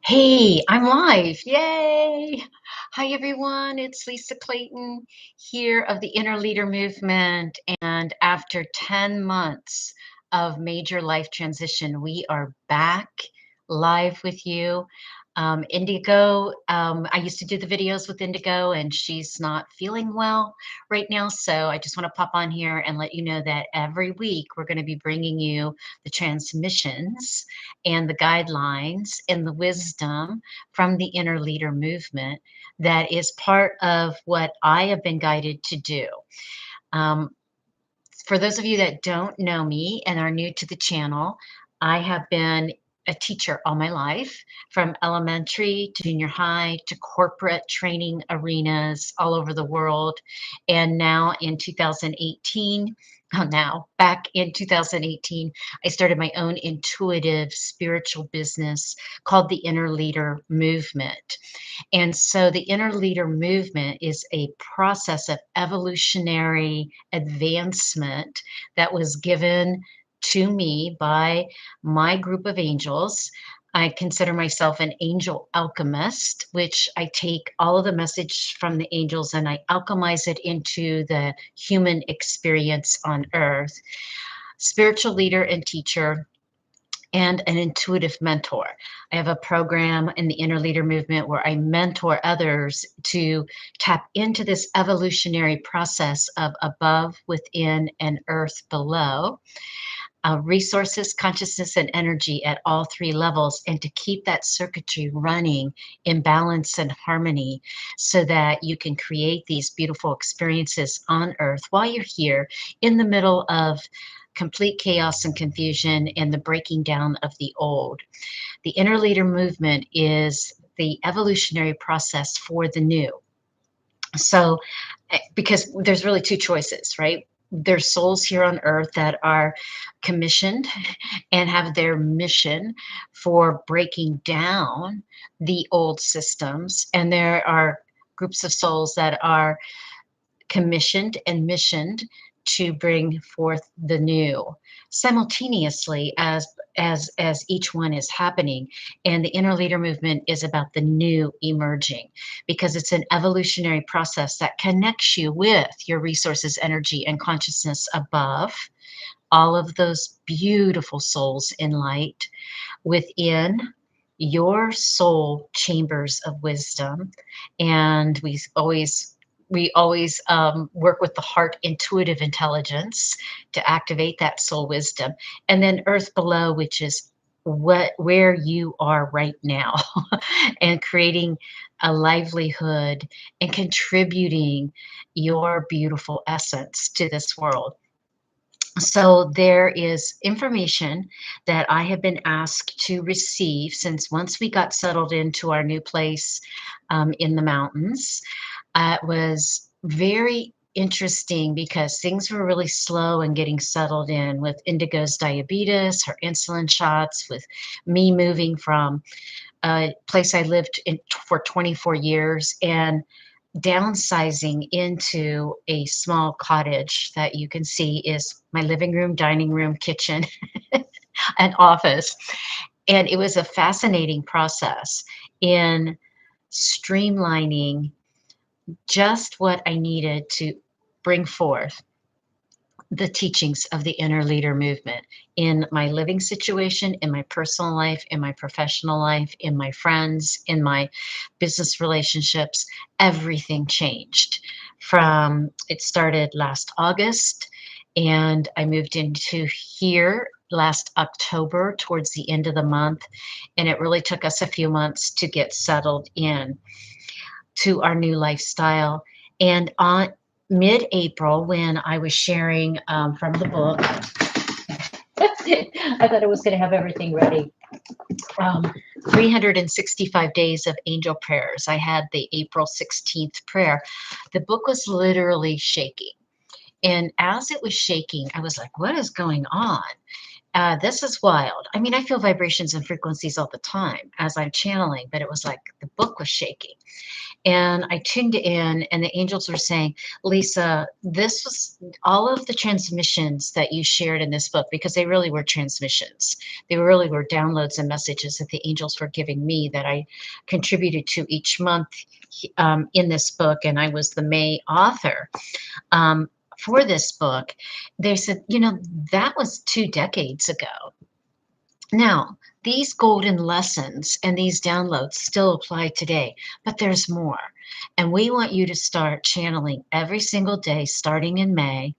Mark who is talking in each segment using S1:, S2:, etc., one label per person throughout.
S1: Hey, I'm live. Yay! Hi, everyone. It's Lisa Clayton here of the Inner Leader Movement. And after 10 months of major life transition, we are back live with you. Indigo, I used to do the videos with Indigo, and she's not feeling well right now. So I just want to pop on here and let you know that every week we're going to be bringing you the transmissions and the guidelines and the wisdom from the inner leader movement that is part of what I have been guided to do. Um, for those of you that don't know me and are new to the channel, I have been a teacher all my life, from elementary to junior high to corporate training arenas all over the world. And now in 2018, back in 2018, I started my own intuitive spiritual business called the Inner Leader Movement. And so the inner leader movement is a process of evolutionary advancement that was given to me by my group of angels. I consider myself an angel alchemist, which I take all of the message from the angels and I alchemize it into the human experience on earth. Spiritual leader and teacher, and an intuitive mentor. I have a program in the Inner Leader Movement where I mentor others to tap into this evolutionary process of above, within, and earth below. Resources, consciousness, and energy at all three levels, and to keep that circuitry running in balance and harmony so that you can create these beautiful experiences on earth while you're here in the middle of complete chaos and confusion and the breaking down of the old. The inner leader movement is the evolutionary process for the new. So, because there's really two choices, right? There's souls here on earth that are commissioned and have their mission for breaking down the old systems. And there are groups of souls that are commissioned and missioned to bring forth the new simultaneously as each one is happening. And the inner leader movement is about the new emerging, because it's an evolutionary process that connects you with your resources, energy, and consciousness above, all of those beautiful souls in light within your soul chambers of wisdom. And we always work with the heart intuitive intelligence to activate that soul wisdom. And then earth below, which is where you are right now, and creating a livelihood and contributing your beautiful essence to this world. So there is information that I have been asked to receive since once we got settled into our new place in the mountains. It was very interesting because things were really slow and getting settled in with Indigo's diabetes, her insulin shots, with me moving from a place I lived in for 24 years and downsizing into a small cottage that you can see is my living room, dining room, kitchen, and office. And it was a fascinating process in streamlining just what I needed to bring forth the teachings of the inner leader movement in my living situation, in my personal life, in my professional life, in my friends, in my business relationships. Everything changed. From it started last August, and I moved into here last October towards the end of the month, and it really took us a few months to get settled in to our new lifestyle. And on mid-April, when I was sharing from the book, I thought I was going to have everything ready. 365 days of angel prayers. I had the April 16th prayer. The book was literally shaking. And as it was shaking, I was like, what is going on? This is wild. I mean, I feel vibrations and frequencies all the time as I'm channeling, but it was like the book was shaking. And I tuned in, and the angels were saying, Lisa, this was all of the transmissions that you shared in this book, because they really were transmissions. They really were downloads and messages that the angels were giving me that I contributed to each month in this book. And I was the May author. For this book, they said, that was 2 decades ago. Now, these golden lessons and these downloads still apply today, but there's more. And we want you to start channeling every single day starting in May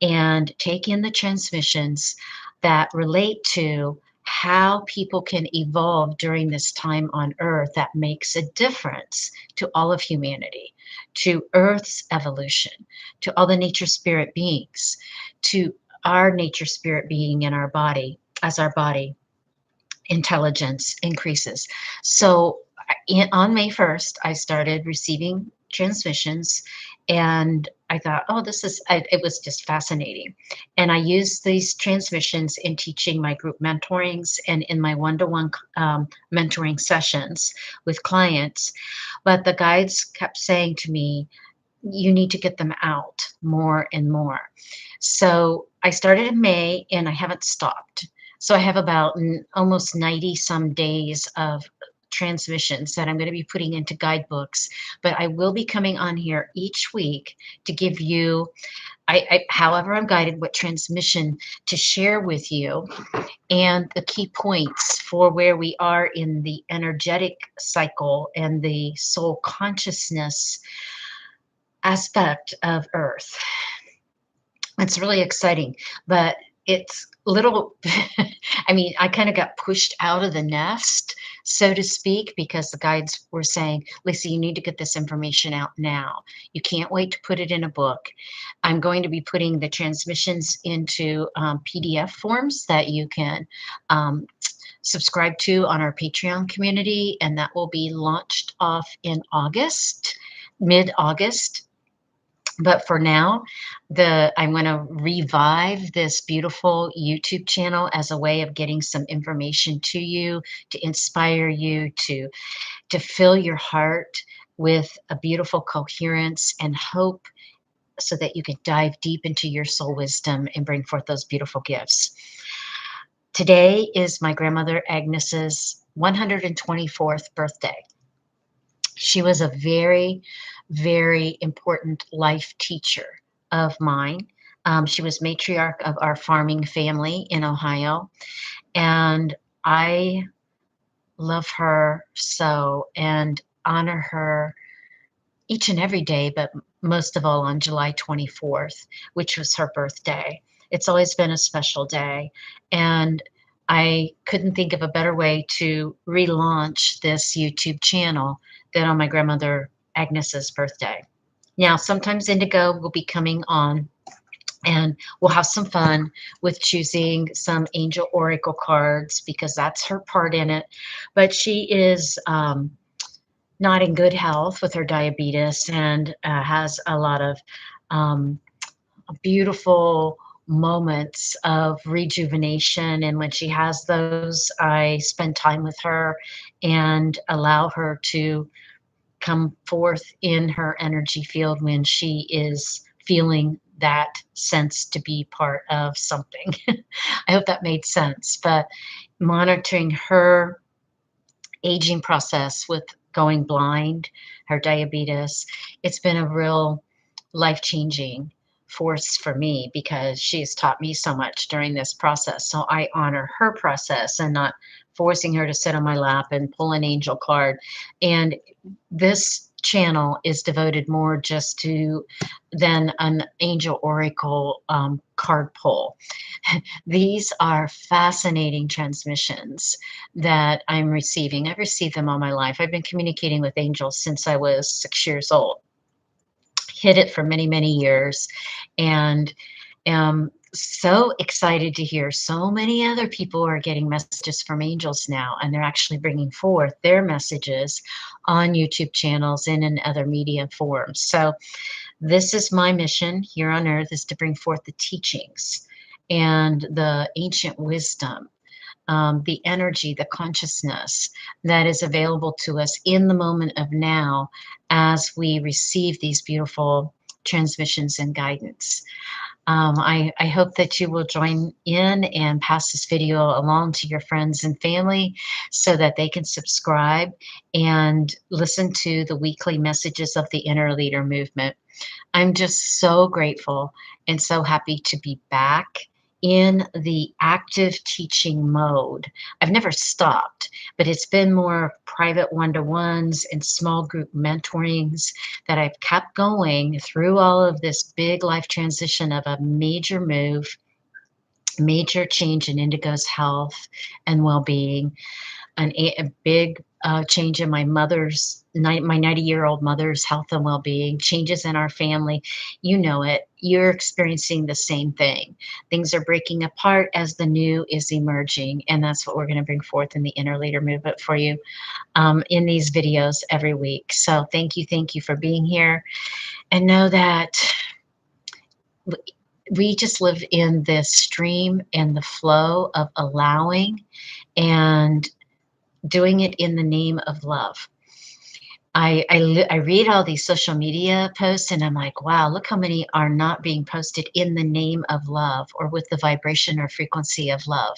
S1: and take in the transmissions that relate to how people can evolve during this time on Earth that makes a difference to all of humanity, to Earth's evolution, to all the nature spirit beings, to our nature spirit being in our body, as our body intelligence increases. So on May 1st, I started receiving transmissions, and I thought, oh, it was just fascinating. And I used these transmissions in teaching my group mentorings and in my one-to-one mentoring sessions with clients. But the guides kept saying to me, you need to get them out more and more. So I started in May and I haven't stopped. So I have about almost 90 some days of transmissions that I'm going to be putting into guidebooks, but I will be coming on here each week to give you, however I'm guided, what transmission to share with you and the key points for where we are in the energetic cycle and the soul consciousness aspect of Earth. It's really exciting, but it's little, I mean, I kind of got pushed out of the nest, so to speak, because the guides were saying, Lisa, you need to get this information out now. You can't wait to put it in a book. I'm going to be putting the transmissions into PDF forms that you can subscribe to on our Patreon community, and that will be launched off in August, mid-August. But for now, I'm going to revive this beautiful YouTube channel as a way of getting some information to you, to inspire you, to fill your heart with a beautiful coherence and hope, so that you can dive deep into your soul wisdom and bring forth those beautiful gifts. Today is my grandmother Agnes's 124th birthday. She was a very, very important life teacher of mine. She was matriarch of our farming family in Ohio, and I love her so and honor her each and every day, but most of all on July 24th, which was her birthday. It's always been a special day, and I couldn't think of a better way to relaunch this YouTube channel than on my grandmother Agnes's birthday. Now, sometimes Indigo will be coming on and we'll have some fun with choosing some angel oracle cards, because that's her part in it. But she is not in good health with her diabetes, and has a lot of beautiful moments of rejuvenation. And when she has those, I spend time with her and allow her to come forth in her energy field when she is feeling that sense to be part of something. I hope that made sense. But monitoring her aging process with going blind, her diabetes, it's been a real life-changing force for me, because she has taught me so much during this process. So I honor her process and not forcing her to sit on my lap and pull an angel card. And this channel is devoted more just to than an angel oracle card pull. These are fascinating transmissions that I'm receiving. I've received them all my life. I've been communicating with angels since I was 6 years old. Hid it for many, many years, and am so excited to hear so many other people are getting messages from angels now, and they're actually bringing forth their messages on YouTube channels and in other media forms. So this is my mission here on earth, is to bring forth the teachings and the ancient wisdom, the energy, the consciousness that is available to us in the moment of now as we receive these beautiful transmissions and guidance. I hope that you will join in and pass this video along to your friends and family so that they can subscribe and listen to the weekly messages of the Inner Leader Movement. I'm just so grateful and so happy to be back in the active teaching mode. I've never stopped, but it's been more private one-to-ones and small group mentorings that I've kept going through all of this big life transition of a major move, major change in Indigo's health and well-being, a big change in my 90-year-old mother's health and well-being, changes in our family. You know it. You're experiencing the same thing. Things are breaking apart as the new is emerging, and that's what we're going to bring forth in the Inner Leader Movement for you in these videos every week. So thank you for being here, and know that we just live in this stream and the flow of allowing and doing it in the name of love. I read all these social media posts and I'm like, wow, look how many are not being posted in the name of love or with the vibration or frequency of love.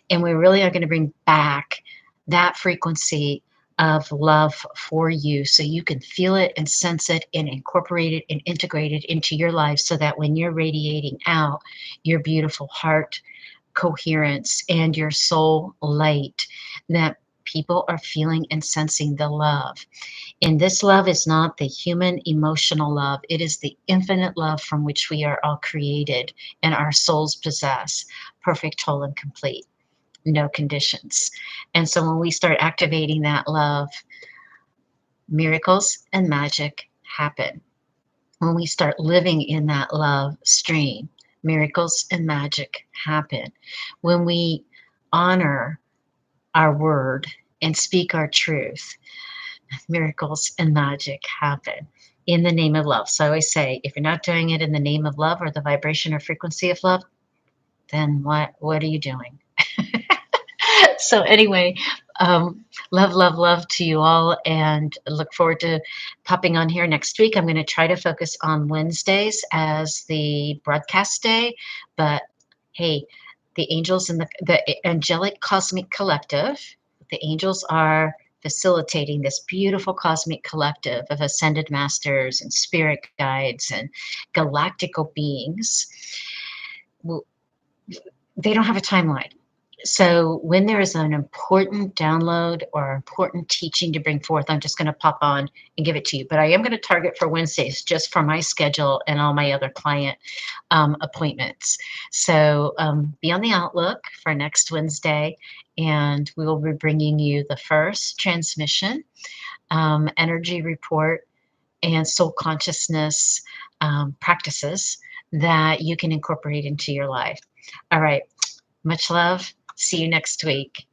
S1: And we really are going to bring back that frequency of love for you so you can feel it and sense it and incorporate it and integrate it into your life so that when you're radiating out your beautiful heart coherence and your soul light, that people are feeling and sensing the love. And this love is not the human emotional love. It is the infinite love from which we are all created and our souls possess, perfect, whole, and complete, no conditions. And so when we start activating that love, miracles and magic happen. When we start living in that love stream, miracles and magic happen. When we honor our word and speak our truth, miracles and magic happen in the name of love. So I always say, if you're not doing it in the name of love or the vibration or frequency of love, then what are you doing? So anyway, love to you all, and look forward to popping on here next week. I'm going to try to focus on Wednesdays as the broadcast day, but hey, the angels and the Angelic Cosmic Collective, the angels are facilitating this beautiful cosmic collective of ascended masters and spirit guides and galactical beings. They don't have a timeline. So when there is an important download or important teaching to bring forth, I'm just going to pop on and give it to you. But I am going to target for Wednesdays just for my schedule and all my other client appointments. So be on the outlook for next Wednesday, and we will be bringing you the first transmission, energy report, and soul consciousness practices that you can incorporate into your life. All right. Much love. See you next week.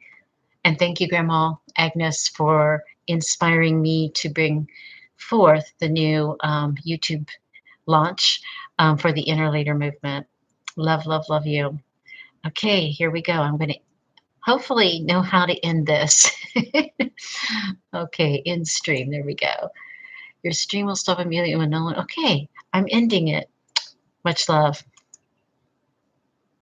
S1: And thank you, Grandma Agnes, for inspiring me to bring forth the new YouTube launch for the Inner Leader Movement. Love you. Okay, here we go. I'm going to hopefully know how to end this. Okay, end stream. There we go. Your stream will stop immediately when no one. Okay, I'm ending it. Much love.